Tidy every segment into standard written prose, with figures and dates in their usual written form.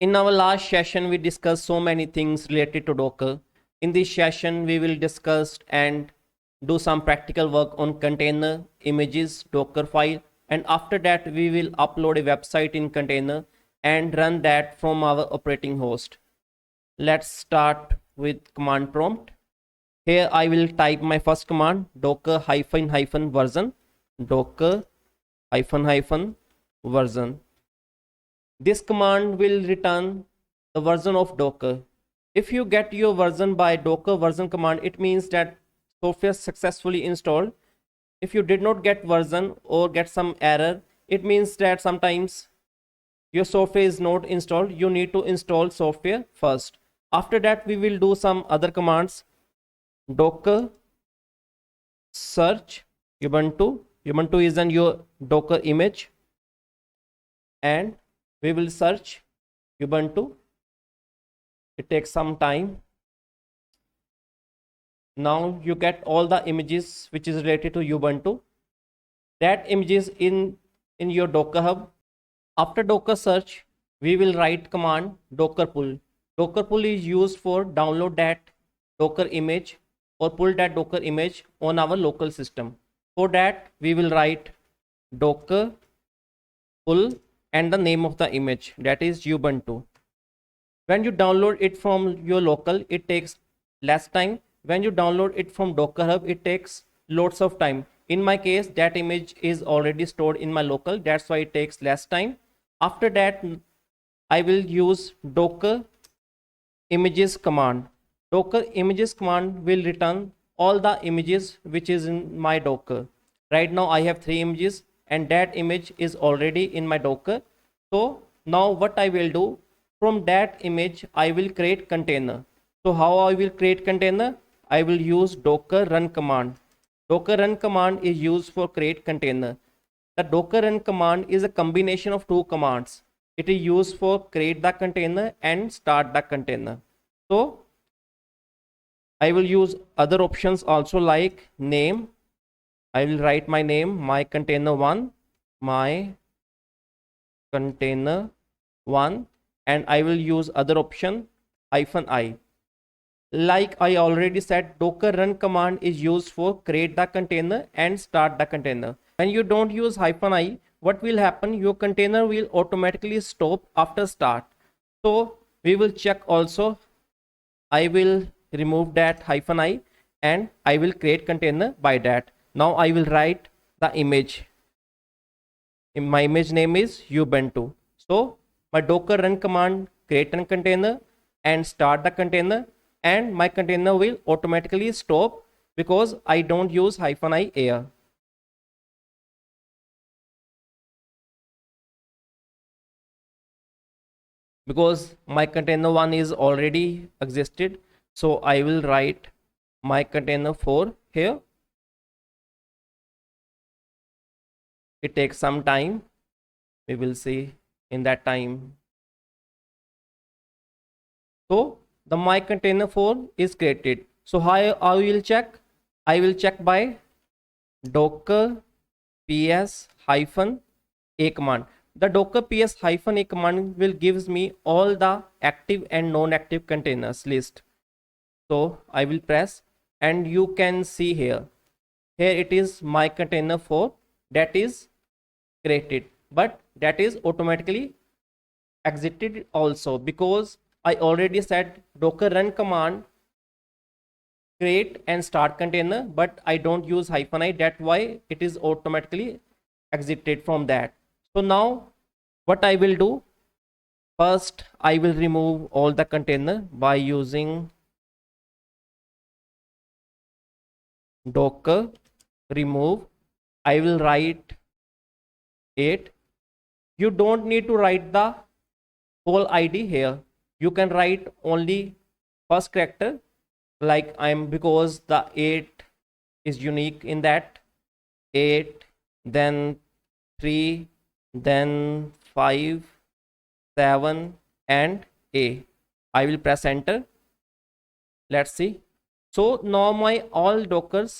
In our last session, we discussed so many things related to Docker. In this session, we will discuss and do some practical work on container, images, Docker file, and after that, we will upload a website in container and run that from our operating host. Let's start with command prompt. Here I will type my first command, docker -- version, docker -- version. This command will return the version of Docker. If you get your version by docker version command, it means that software successfully installed. If you did not get version or get some error, it means that sometimes your software is not installed. You need to install software first. After that, we will do some other commands. Docker search Ubuntu. Ubuntu is in your Docker image, and we will search Ubuntu. It takes some time. Now you get all the images which is related to Ubuntu. That images in your Docker hub. After Docker search, we will write command docker pull. Docker pull is used for download that Docker image or pull that Docker image on our local system. For that, we will write docker pull and the name of the image, that is Ubuntu. When you download it from your local, it takes less time. When you download it from Docker Hub, it takes lots of time. In my case, that image is already stored in my local, that's why it takes less time. After that, I will use docker images command. Docker images command will return all the images which is in my Docker. Right now I have 3 images and that image is already in my Docker. So now what I will do, from that image I will create container. So how I will create container? I will use docker run command. Docker run command is used for create container. The docker run command is a combination of 2 commands. It is used for create the container and start the container. So I will use other options also, like name. I will write my name, my container 1, my container 1, and I will use other option -i. Like I already said, docker run command is used for create the container and start the container. When you don't use -i, what will happen? Your container will automatically stop after start. So we will check also. I will remove that -i and I will create container by that. Now I will write the image. My image name is Ubuntu. So my docker run command create a container and start the container, and my container will automatically stop because I don't use -i here. Because my container 1 is already existed, so I will write my container 4 here. It takes some time. We will see in that time. So the my container 4 is created. So how I will check? I will check by docker ps-a command. The docker ps-a command will gives me all the active and non-active containers list. So I will press and you can see here it is my container 4 that is created, but that is automatically exited also, because I already said docker run command create and start container, but I don't use -i, that's why it is automatically exited from that. So now what I will do, first I will remove all the container by using docker remove. I will write 8. You don't need to write the whole ID here. You can write only first character, like because the 8 is unique in that. 8, then 3, then 5, 7 and A. I will press enter. Let's see. So now my all dockers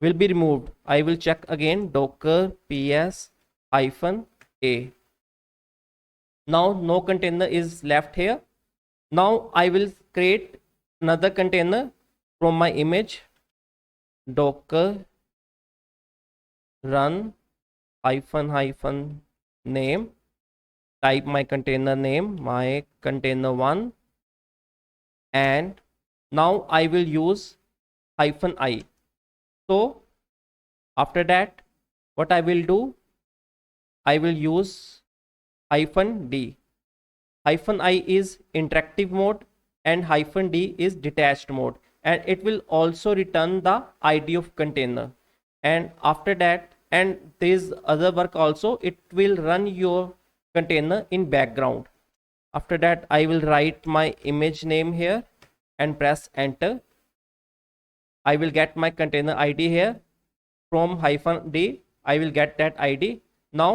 will be removed. I will check again docker ps-a. Now no container is left here. Now I will create another container from my image. Docker run hyphen name, type my container name, my container one, and now I will use -i. So after that, what I will do, I will use -d. -i is interactive mode and -d is detached mode, and it will also return the id of container. And after that, and there is other work also, it will run your container in background. After that, I will write my image name here and press enter. I will get my container id here. From -d I will get that id. Now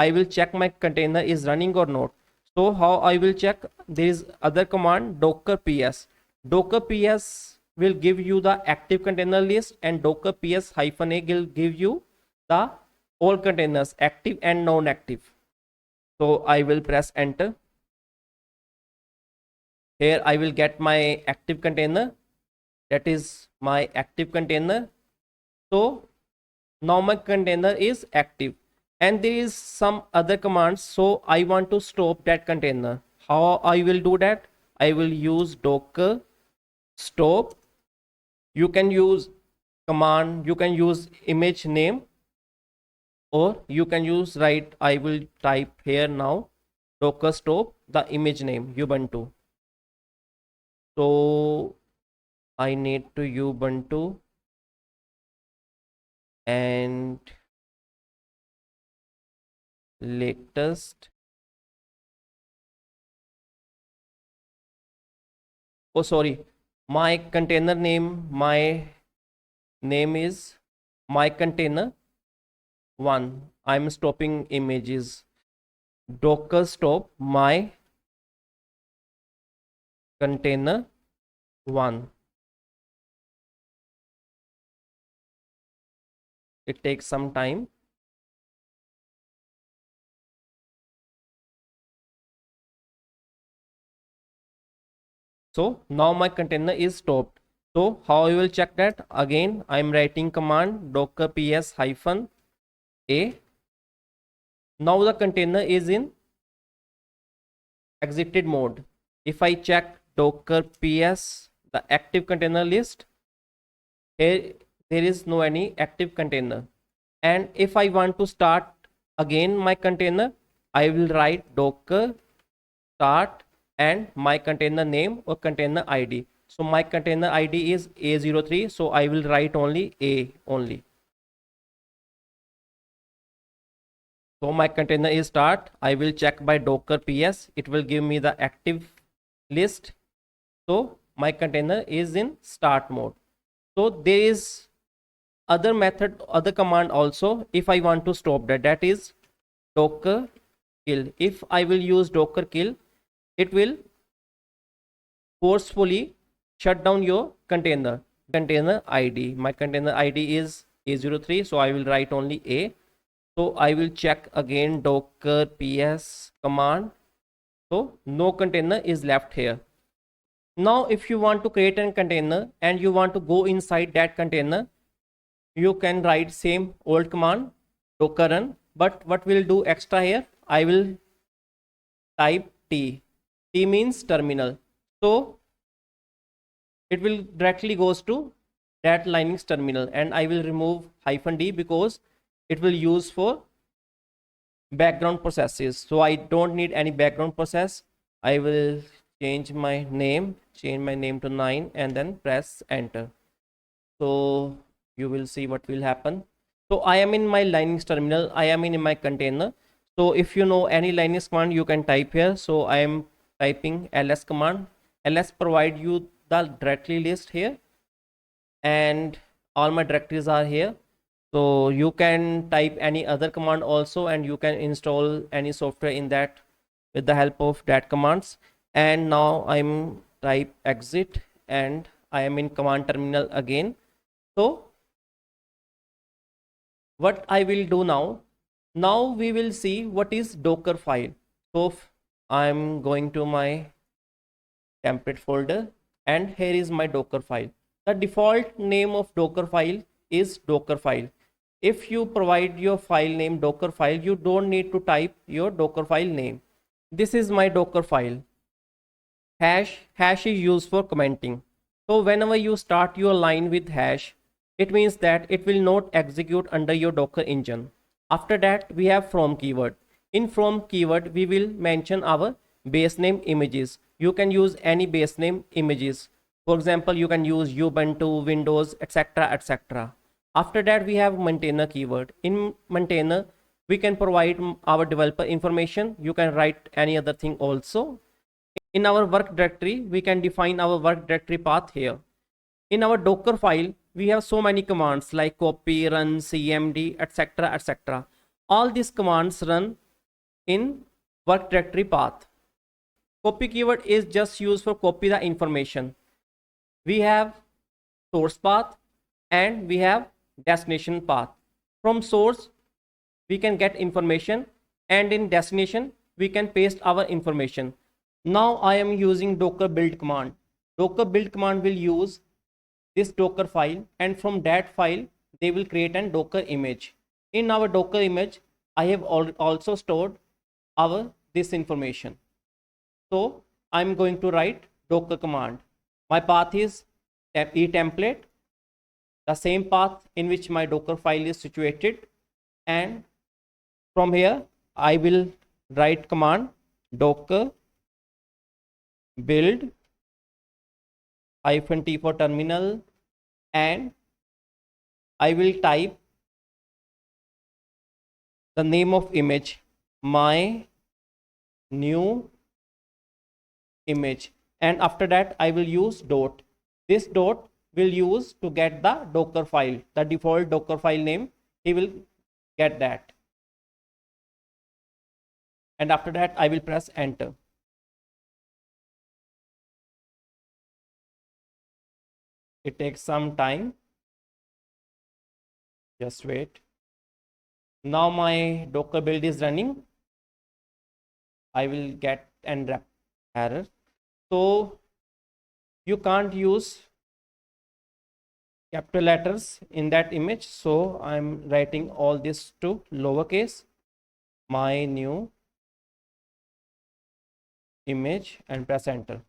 I will check my container is running or not. So how I will check? There is other command, docker ps. Docker ps will give you the active container list, and docker ps -a will give you the all containers, active and non-active. So I will press enter. Here I will get my active container, that is my active container. So now my container is active, and there is some other commands, so I want to stop that container. How I will do that? I will use docker stop. You can use command, you can use image name, or you can use, right, I will type here now docker stop the image name ubuntu. So I need to ubuntu, and latest, oh sorry, my container name, my name is my container one. I'm stopping images. Docker stop my container one. It takes some time. So now my container is stopped. So how I will check that? Again, I'm writing command docker ps hyphen a. Now the container is in exited mode. If I check docker ps the active container list, here there is no any active container. And if I want to start again my container, I will write docker start and my container name or container id. So my container id is A03, so I will write only A only. So my container is start. I will check by docker ps. It will give me the active list. So my container is in start mode. So there is other method, other command also, if I want to stop that, that is docker kill. If I will use docker kill, it will forcefully shut down your container id. My container id is A03, so I will write only A. So I will check again docker ps command. So no container is left here. Now if you want to create a container and you want to go inside that container, you can write same old command docker run, but what we'll do extra here, I will type t. T means terminal. So it will directly goes to that Linux terminal, and I will remove -d because it will use for background processes. So I don't need any background process. I will change my name to 9 and then press enter. So you will see what will happen. So I am in my Linux terminal, I am in my container. So if you know any Linux command, you can type here. So I am typing ls command. Ls provide you the directory list here, and all my directories are here. So you can type any other command also, and you can install any software in that with the help of that commands. And now I'm type exit, and I am in command terminal again. So what I will do now, we will see what is docker file. So I'm going to my template folder, and here is my Docker file. The default name of Docker file is Docker file. If you provide your file name Docker file, you don't need to type your Docker file name. This is my Docker file. Hash is used for commenting. So whenever you start your line with hash, it means that it will not execute under your Docker engine. After that, we have from keyword. In from keyword, we will mention our base name images. You can use any base name images. For example, you can use Ubuntu, Windows, etc. etc. After that, we have maintainer keyword. In maintainer, we can provide our developer information. You can write any other thing also. In our work directory, we can define our work directory path here. In our Docker file, we have so many commands like copy, run, cmd, etc. etc. All these commands run in work directory path. Copy keyword is just used for copy the information. We have source path and we have destination path. From source, we can get information, and in destination, we can paste our information. Now I am using docker build command. Docker build command will use this Docker file, and from that file they will create an Docker image. In our Docker image, I have also stored our this information. So I'm going to write Docker command. My path is eTemplate, the same path in which my Docker file is situated, and from here I will write command docker build -t for terminal, and I will type the name of image, my new image, and after that I will use dot. This dot will use to get the Docker file, the default Docker file name. He will get that, and after that I will press enter. It takes some time, just wait. Now my Docker build is running. I will get an error. So you can't use capital letters in that image, so I'm writing all this to lowercase, my new image, and press enter.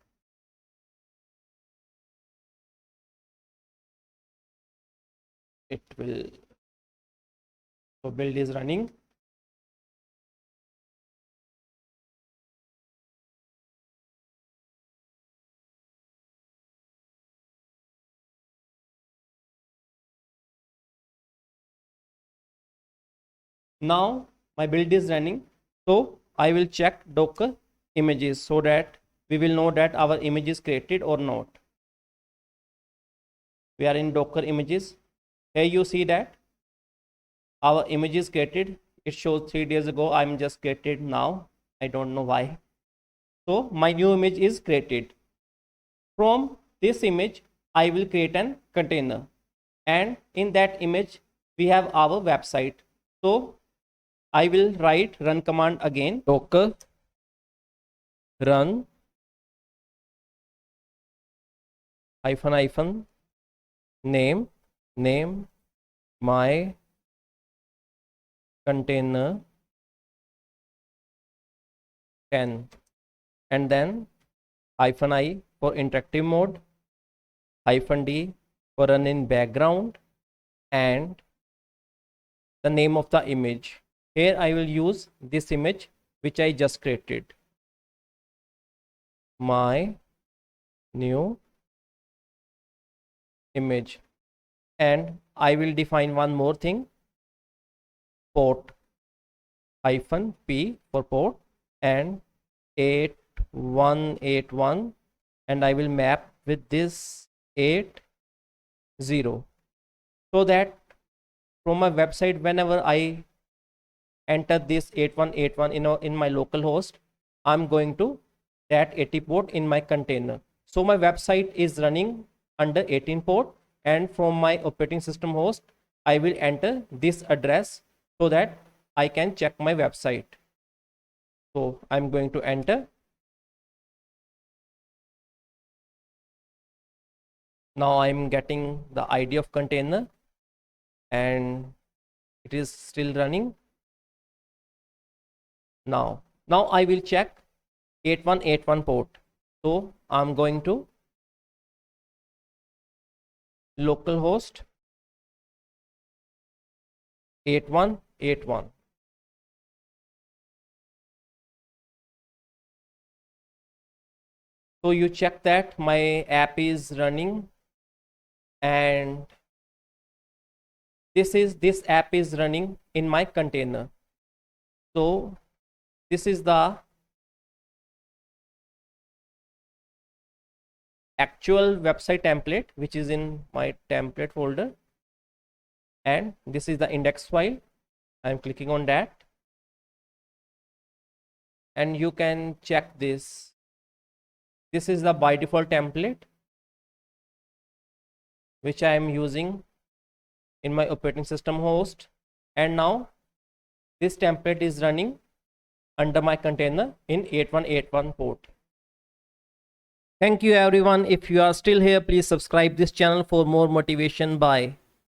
It will, so build is running. Now my build is running, so I will check Docker images so that we will know that our image is created or not. We are in Docker images. Here you see that our image is created. It shows 3 days ago. I'm just created now. I don't know why. So my new image is created. From this image, I will create an container, and in that image we have our website. So I will write run command again, docker run -" name my container 10, and then -i for interactive mode, -d for run in background, and the name of the image. Here I will use this image which I just created, my new image, and I will define one more thing, port -p for port, and 8181, and I will map with this 80, so that from my website, whenever I enter this 8181 in my local host, I'm going to that 80 port in my container. So my website is running under 18 port, and from my operating system host, I will enter this address so that I can check my website. So I'm going to enter. Now I'm getting the ID of container and it is still running. Now I will check 8181 port. So I'm going to localhost 8181. So you check that my app is running, and this app is running in my container. So this is the actual website template which is in my template folder, and this is the index file. I'm clicking on that, and you can check this. This is the by default template which I am using in my operating system host, and now this template is running under my container in 8181 port. Thank you everyone. If you are still here, please subscribe this channel for more motivation. Bye.